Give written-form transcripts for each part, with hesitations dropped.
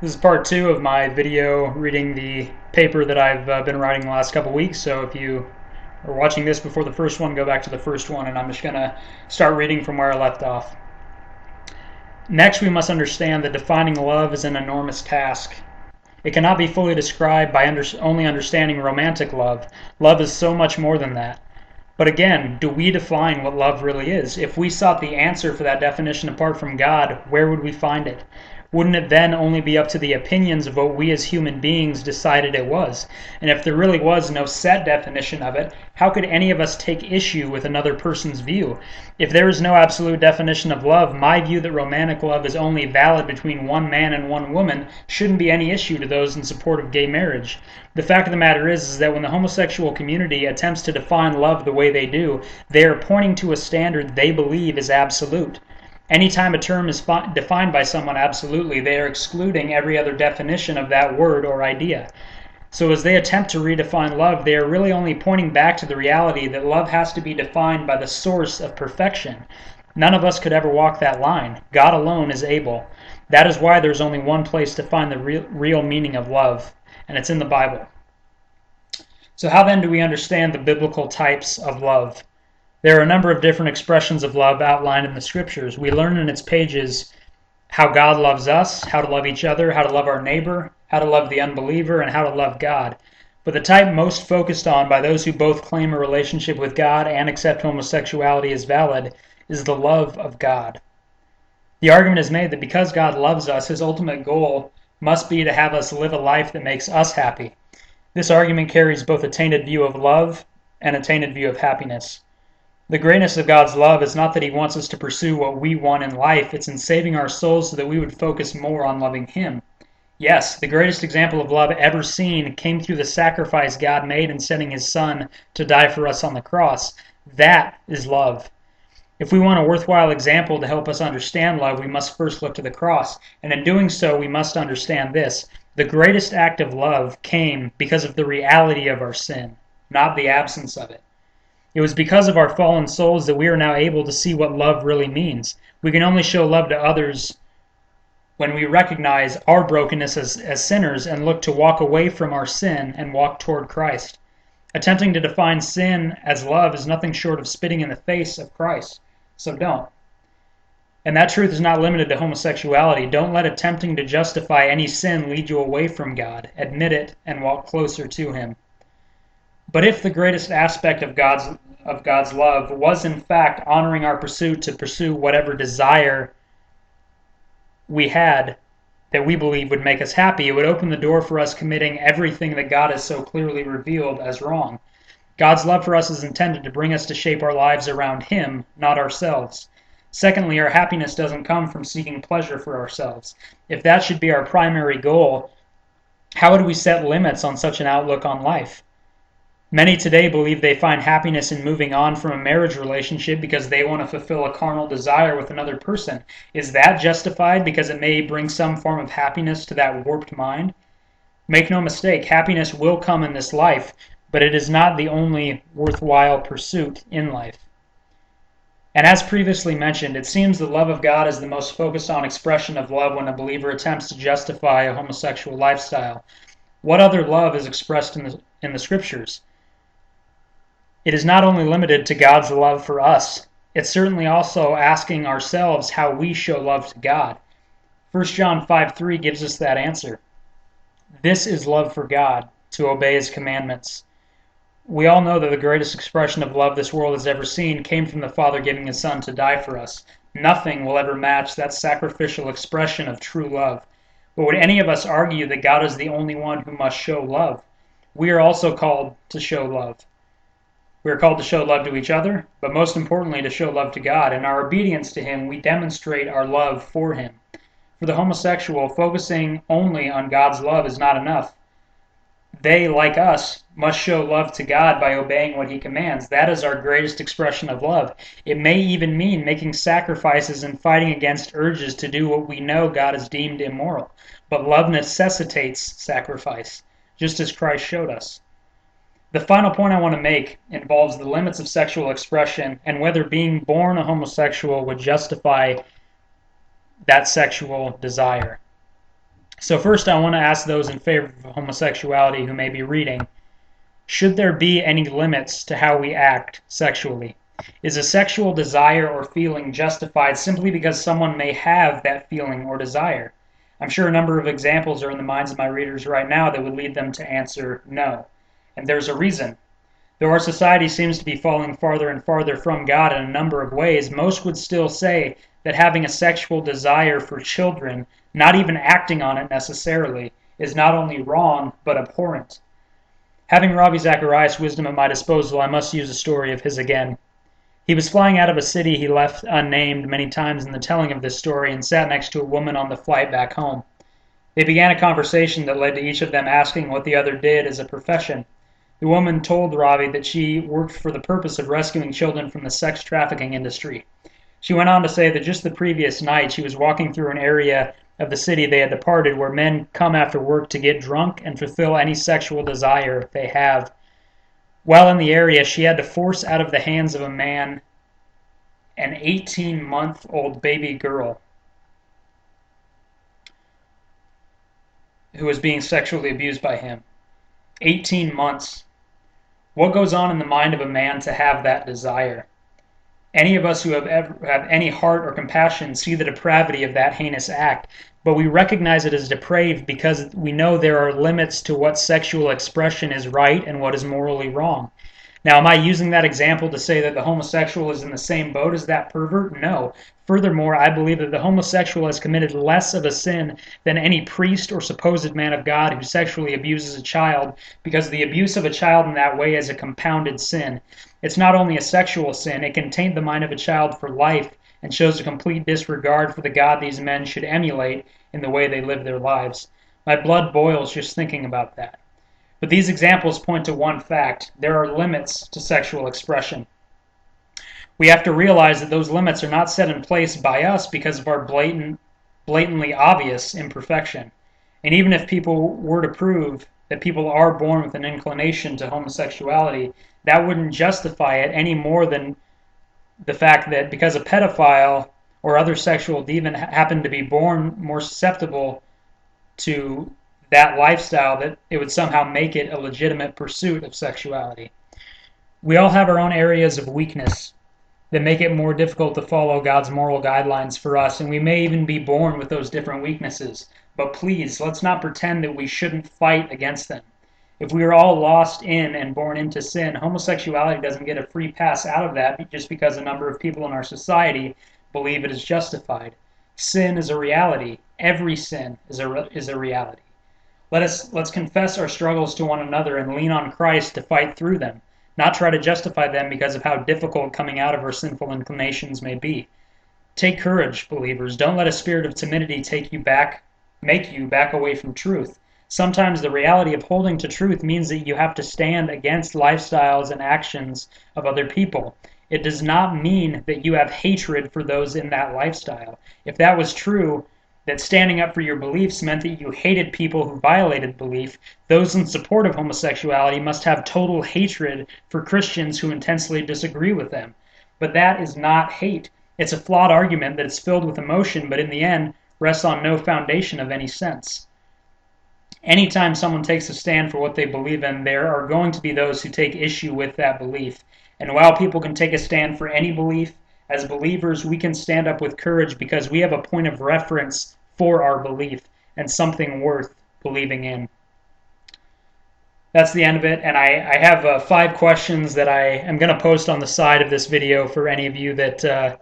This is part two of my video reading the paper that I've been writing the last couple weeks. So if you are watching this before the first one, go back to the first one, and I'm just going to start reading from where I left off. Next, we must understand that defining love is an enormous task. It cannot be fully described by only understanding romantic love. Love is so much more than that. But again, do we define what love really is? If we sought the answer for that definition apart from God, where would we find it? Wouldn't it then only be up to the opinions of what we as human beings decided it was? And if there really was no set definition of it, how could any of us take issue with another person's view? If there is no absolute definition of love, my view that romantic love is only valid between one man and one woman shouldn't be any issue to those in support of gay marriage. The fact of the matter is that when the homosexual community attempts to define love the way they do, they are pointing to a standard they believe is absolute. Anytime a term is defined by someone absolutely, they are excluding every other definition of that word or idea. So as they attempt to redefine love, they are really only pointing back to the reality that love has to be defined by the source of perfection. None of us could ever walk that line. God alone is able. That is why there's only one place to find the real meaning of love, and it's in the Bible. So how then do we understand the biblical types of love? There are a number of different expressions of love outlined in the scriptures. We learn in its pages how God loves us, how to love each other, how to love our neighbor, how to love the unbeliever, and how to love God. But the type most focused on by those who both claim a relationship with God and accept homosexuality as valid is the love of God. The argument is made that because God loves us, his ultimate goal must be to have us live a life that makes us happy. This argument carries both a tainted view of love and a tainted view of happiness. The greatness of God's love is not that he wants us to pursue what we want in life, it's in saving our souls so that we would focus more on loving him. Yes, the greatest example of love ever seen came through the sacrifice God made in sending his son to die for us on the cross. That is love. If we want a worthwhile example to help us understand love, we must first look to the cross. And in doing so, we must understand this. The greatest act of love came because of the reality of our sin, not the absence of it. It was because of our fallen souls that we are now able to see what love really means. We can only show love to others when we recognize our brokenness as sinners and look to walk away from our sin and walk toward Christ. Attempting to define sin as love is nothing short of spitting in the face of Christ. So don't. And that truth is not limited to homosexuality. Don't let attempting to justify any sin lead you away from God. Admit it and walk closer to him. But if the greatest aspect of God's love was in fact honoring our pursuit to pursue whatever desire we had that we believe would make us happy, it would open the door for us committing everything that God has so clearly revealed as wrong. God's love for us is intended to bring us to shape our lives around him, not ourselves. Secondly, our happiness doesn't come from seeking pleasure for ourselves. If that should be our primary goal, how would we set limits on such an outlook on life? Many today believe they find happiness in moving on from a marriage relationship because they want to fulfill a carnal desire with another person. Is that justified because it may bring some form of happiness to that warped mind? Make no mistake, happiness will come in this life, but it is not the only worthwhile pursuit in life. And as previously mentioned, it seems the love of God is the most focused on expression of love when a believer attempts to justify a homosexual lifestyle. What other love is expressed in the scriptures? It is not only limited to God's love for us, it's certainly also asking ourselves how we show love to God. 1 John 5:3 gives us that answer. This is love for God, to obey his commandments. We all know that the greatest expression of love this world has ever seen came from the Father giving his Son to die for us. Nothing will ever match that sacrificial expression of true love. But would any of us argue that God is the only one who must show love? We are also called to show love. We are called to show love to each other, but most importantly to show love to God. In our obedience to him, we demonstrate our love for him. For the homosexual, focusing only on God's love is not enough. They, like us, must show love to God by obeying what he commands. That is our greatest expression of love. It may even mean making sacrifices and fighting against urges to do what we know God has deemed immoral. But love necessitates sacrifice, just as Christ showed us. The final point I want to make involves the limits of sexual expression and whether being born a homosexual would justify that sexual desire. So first I want to ask those in favor of homosexuality who may be reading, should there be any limits to how we act sexually? Is a sexual desire or feeling justified simply because someone may have that feeling or desire? I'm sure a number of examples are in the minds of my readers right now that would lead them to answer no. And there's a reason. Though our society seems to be falling farther and farther from God in a number of ways, most would still say that having a sexual desire for children, not even acting on it necessarily, is not only wrong, but abhorrent. Having Ravi Zacharias' wisdom at my disposal, I must use a story of his again. He was flying out of a city he left unnamed many times in the telling of this story and sat next to a woman on the flight back home. They began a conversation that led to each of them asking what the other did as a profession. The woman told Ravi that she worked for the purpose of rescuing children from the sex trafficking industry. She went on to say that just the previous night she was walking through an area of the city they had departed where men come after work to get drunk and fulfill any sexual desire they have. While in the area, she had to force out of the hands of a man an 18-month-old baby girl who was being sexually abused by him. 18 months. What goes on in the mind of a man to have that desire? Any of us who have any heart or compassion see the depravity of that heinous act, but we recognize it as depraved because we know there are limits to what sexual expression is right and what is morally wrong. Now, am I using that example to say that the homosexual is in the same boat as that pervert? No. Furthermore, I believe that the homosexual has committed less of a sin than any priest or supposed man of God who sexually abuses a child, because the abuse of a child in that way is a compounded sin. It's not only a sexual sin, it can taint the mind of a child for life and shows a complete disregard for the God these men should emulate in the way they live their lives. My blood boils just thinking about that. But these examples point to one fact: there are limits to sexual expression. We have to realize that those limits are not set in place by us because of our blatantly obvious imperfection. And even if people were to prove that people are born with an inclination to homosexuality, that wouldn't justify it any more than the fact that because a pedophile or other sexual deviant happened to be born more susceptible to that lifestyle, that it would somehow make it a legitimate pursuit of sexuality. We all have our own areas of weakness that make it more difficult to follow God's moral guidelines for us, and we may even be born with those different weaknesses. But please, let's not pretend that we shouldn't fight against them. If we are all lost in and born into sin, homosexuality doesn't get a free pass out of that just because a number of people in our society believe it is justified. Sin is a reality. Every sin is a reality. Let's confess our struggles to one another and lean on Christ to fight through them, not try to justify them because of how difficult coming out of our sinful inclinations may be. Take courage, believers. Don't let a spirit of timidity make you back away from truth. Sometimes the reality of holding to truth means that you have to stand against lifestyles and actions of other people. It does not mean that you have hatred for those in that lifestyle. If that was true, that standing up for your beliefs meant that you hated people who violated belief, those in support of homosexuality must have total hatred for Christians who intensely disagree with them. But that is not hate. It's a flawed argument that is filled with emotion, but in the end rests on no foundation of any sense. Anytime someone takes a stand for what they believe in, there are going to be those who take issue with that belief. And while people can take a stand for any belief, as believers, we can stand up with courage because we have a point of reference for our belief and something worth believing in. That's the end of it, and I have 5 questions that I am going to post on the side of this video for any of you that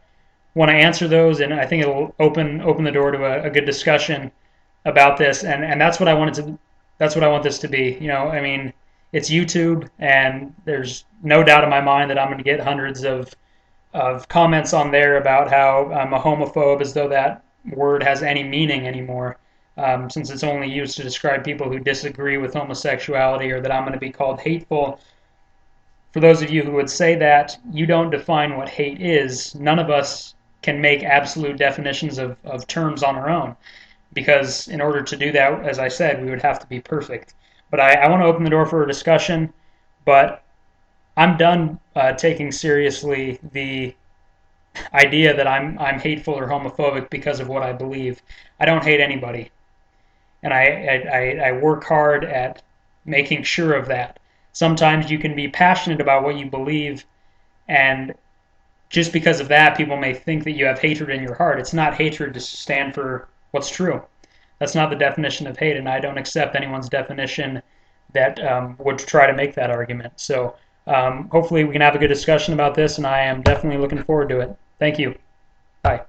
want to answer those, and I think it'll open the door to a good discussion about this, and that's what I want this to be. You know, I mean, it's YouTube, and there's no doubt in my mind that I'm going to get hundreds of comments on there about how I'm a homophobe, as though that word has any meaning anymore, since it's only used to describe people who disagree with homosexuality, or that I'm going to be called hateful. For those of you who would say that, you don't define what hate is. None of us can make absolute definitions of terms on our own, because in order to do that, as I said, we would have to be perfect. But I want to open the door for a discussion, but I'm done taking seriously the idea that I'm hateful or homophobic because of what I believe. I don't hate anybody. and I work hard at making sure of that. Sometimes you can be passionate about what you believe, and just because of that, people may think that you have hatred in your heart. It's not hatred to stand for what's true. That's not the definition of hate, and I don't accept anyone's definition that would try to make that argument. So hopefully we can have a good discussion about this, and I am definitely looking forward to it. Thank you. Bye.